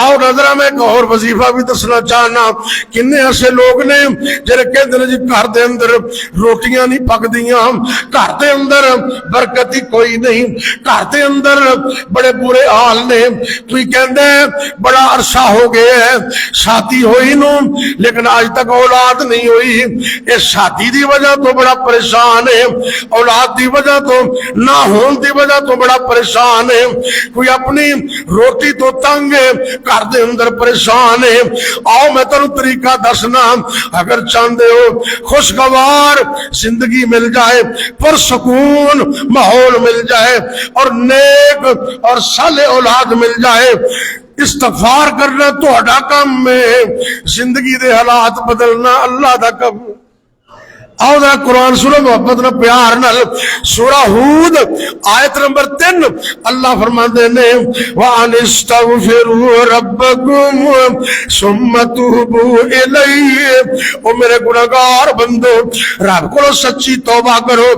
آؤ نظرہ میں ایک اور وظیفہ بھی دسنا چاہنا، کنے ایسے لوگ نے جڑے کہندے نے جی گھر دے اندر روٹیاں نہیں پکدیاں، گھر دے اندر برکت ہی کوئی نہیں، گھر دے اندر بڑے برے حال نے، کوئی کہندے بڑا عرصہ ہو گیا ہے شادی ہوئی نو لیکن آج تک اولاد نہیں ہوئی، اس شادی دی وجہ تو بڑا پریشان ہے، اولاد دی وجہ تو نہ ہون دی وجہ تو بڑا پریشان ہے، کوئی اپنی روٹی تو تنگ ہے، گھر دے اندر پریشان ہے۔ آؤ میں تنو طریقہ دسنا، اگر چاہندے ہو خوشگوار زندگی مل جائے، پرسکون ماحول مل جائے اور نیک اور صالح اولاد مل جائے، استغفار کرنا تہاڈا کم ہے، زندگی دے حالات بدلنا اللہ دا کم۔ آؤ ذرا قرآن سنو محبت نہ پیار نال، سورہ ہود آیت نمبر 3 اللہ فرماندے نے وَأَنِ اسْتَغْفِرُوا رَبَّكُمْ ثُمَّ تُوبُوا إِلَيْهِ، او میرے گناہگار بندو رب کو سچی توبہ کرو،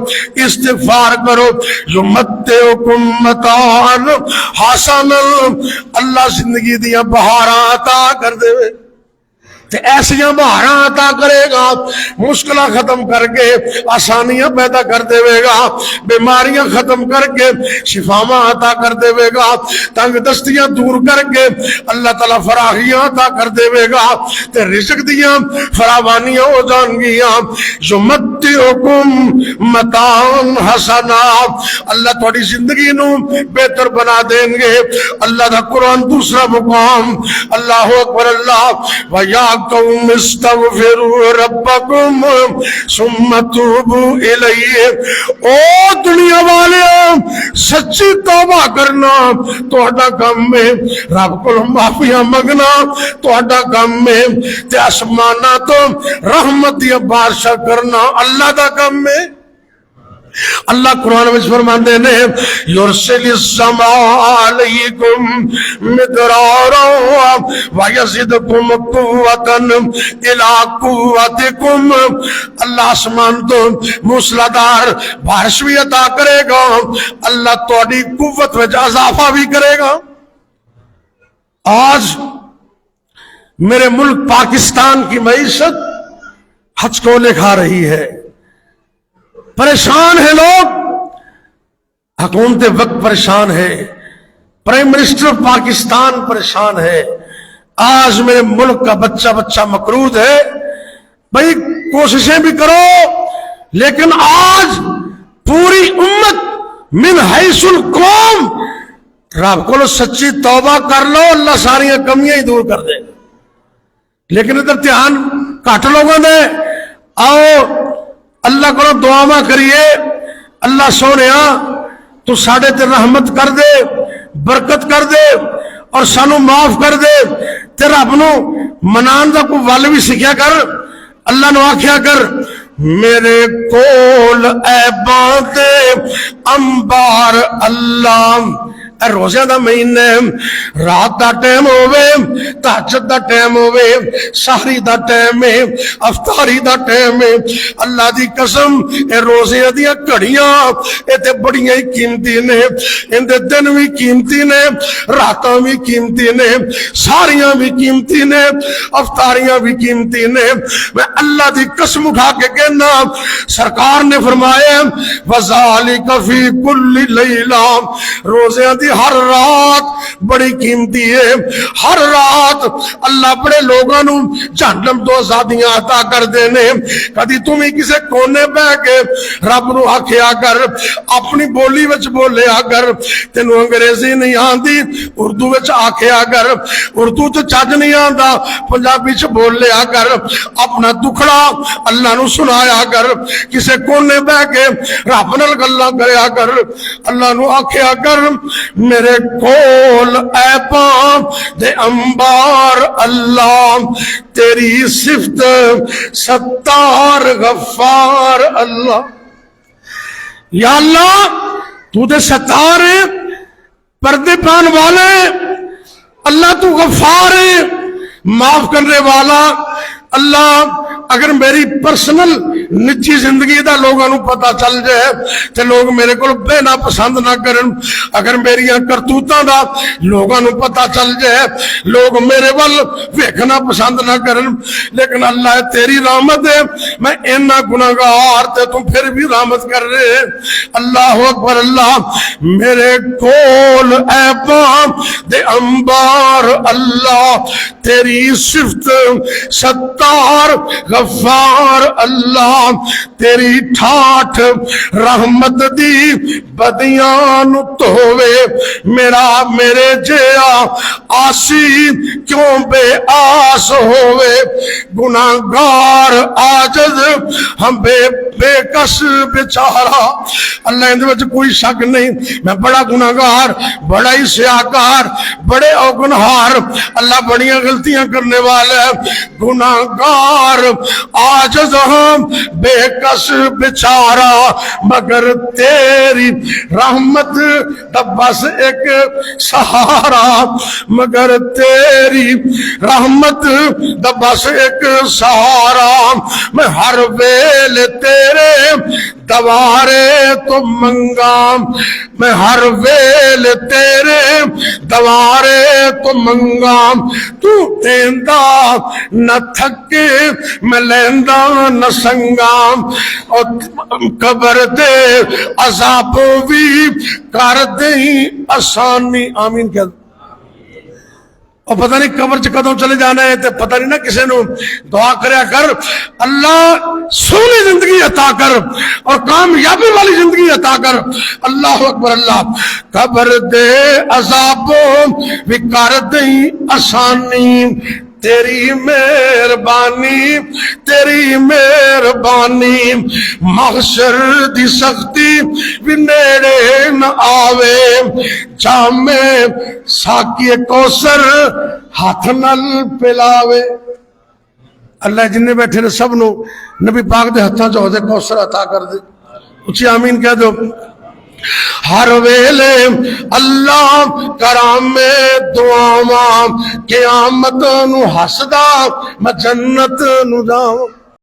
استغفار کرو، يُمَتِّعُكُم مَتَاعًا حَسَنًا، اللہ زندگی دیاں بہاراں عطا کر دے، تے ایسیاں بہاراں عطا کرے گا، مشکلہ ختم کر کے آسانیاں پیدا کر دے گا، بیماریاں ختم کر کے شفاواں عطا کر دے گا، تنگ دستیاں دور کر کے اللہ تعالیٰ فراخیاں عطا کر دے گا، تے رزق دیاں فراوانیاں ہو جان گیاں۔ یمتعکم متاعا حسنا، اللہ تھوڑی زندگی نو بہتر بنا دیں گے۔ اللہ دا قرآن دوسرا مقام، اللہ اکبر، اللہ وَيَا قَوْمِ اسْتَغْفِرُوا رَبَّكُمْ ثُمَّ تُوبُوا إِلَيْهِ، او دنیا والے سچی توبہ کرنا تہاڈا کم ہے، رب کو معافیاں منگنا تہاڈا کم ہے، تے آسماناں تو رحمت دی بارشاں کرنا اللہ دا کم ہے۔ اللہ قرآن میں فرماندے نے یرسل السماء علیکم مدرارا ویزدکم قوتا الی قوتکم، اللہ آسمان تو موسلادھار بارش بھی عطا کرے گا، اللہ تہاڈی قوت وچ اضافہ بھی کرے گا۔ آج میرے ملک پاکستان کی معیشت ہچکولے کھا رہی ہے، پریشان ہے لوگ، حکومت وقت پریشان ہے، پرائم منسٹر پاکستان پریشان ہے، آج میرے ملک کا بچہ بچہ مقروض ہے۔ بھئی کوششیں بھی کرو، لیکن آج پوری امت من حیث القوم رب کو سچی توبہ کر لو، اللہ ساری کمیاں ہی دور کر دے، لیکن ادھر دھیان کٹ لوگوں نے۔ آؤ اللہ کو دعا کریے، اللہ سونیا تو ساڑھے تے رحمت کر دے، برکت کر دے اور سانو معاف کر دے، تے رب نو منان دا کو ول بھی سکھیا کر، اللہ نو آکھیا کر میرے کول عیباں دے انبار اللہ۔ اے روزے دا مہینے، رات دا ٹائم ہوئے، تہجد دا ٹائم ہوئے، سحری دا ٹائم ہے، افطاری دا ٹائم ہے، اللہ دی قسم اے روزے دیا گھڑیاں اے تے بڑیاں ہی قیمتی نے، ان دے دن بھی قیمتی نے، راتاں بھی قیمتی نے، ساریاں بھی قیمتی نے، افطاریاں بھی قیمتی نے۔ میں اللہ دی قسم اٹھا کے کہنا، سرکار نے فرمایا وَذَلِكَ فِي كُلِّ لَيْلَةٍ، روزے دی ہر رات بڑی قیمتی ہے، ہر رات اللہ بڑے لوگوں نو جہنم تو آزادیاں عطا کر دینے۔ کدی تم ہی کسے کونے بہ کے رب نو آکھیا کر، اپنی بولی وچ بولیا کر، تینو انگریزی نہیں آندی اردو وچ آکھیا کر، اردو چ چج نہیں آندا پنجابی چ بول لیا کر، اپنا دکھڑا اللہ نو سنایا کر، کسے کونے بہ کے رب نال گلاں کریا کر، اللہ نو آکھیا کر میرے کول عیباں دے انبار اللہ، تیری صفت ستار غفار اللہ۔ یا اللہ تو دے ستار ہے، پردے پان والے، اللہ تو غفار ہے، معاف کرنے والا، اللہ اگر میری پرسنل نجی زندگی دا لوگاں نو پتہ چل جائے تے لوگ میرے کو بہنا پسند نہ کرن، اگر میری کرتوتاں دا لوگاں نو پتہ چل جائے لوگ میرے ول ویکھنا پسند نہ کرن، لیکن اللہ تیری رحمت ہے میں اینا گناہگار تے تم پھر بھی رحمت کر رہے۔ اللہ اکبر اللہ، میرے کول عیباں دے انبار اللہ، تیری صفت ستار غفار اللہ، تیری ٹھاٹھ رحمت دی بدیاں نو دھووے، میرے جیا آسی کیوں بے آس ہووے، گناہگار عاجز ہم بے کس بیچارہ۔ اللہ اندر وچ کوئی شک نہیں، میں بڑا گناہگار، بڑا ہی سیاکار، بڑے اوگنہار، اللہ بڑیاں غلطیاں کرنے والا ہے، گناہگار عاجز ہم بے کس بیچارہ، مگر تیری رحمت دا بس ایک سہارا، مگر تیری رحمت دا بس ایک سہارا، میں ہر ویل تیرے دوارے تو منگام، میں ہر ویل تیرے دوارے تو منگام، تو دیندہ نہ تھکے میں لیندہ نہ سنگام، اور قبر دے عذاب بھی کر دیں آسانی۔ آمین کہہ دو۔ اور پتہ نہیں قبر چ کدوں چلے جانا ہے تے پتہ نہیں نہ کسے نو دعا کریا کر اللہ سونی زندگی عطا کر اور کامیابی والی زندگی عطا کر۔ اللہ اکبر اللہ، قبر دے عذابوں بھی کر دیں آسانی، تیری مہربانی تیری مہربانی، محشر دی سختی بھی نیڑے نہ آوے، جام ساقی کوثر ہاتھ نال پلاوے۔ اللہ جنہیں بیٹھے نے سب نو نبی پاک دے ہتھاں چ عہدے کوثر عطا کر دے۔ اچھی آمین کہہ دو۔ ہر ویلے اللہ کرام دعاواں، قیامت نو ہسدا میں جنت نو جاواں۔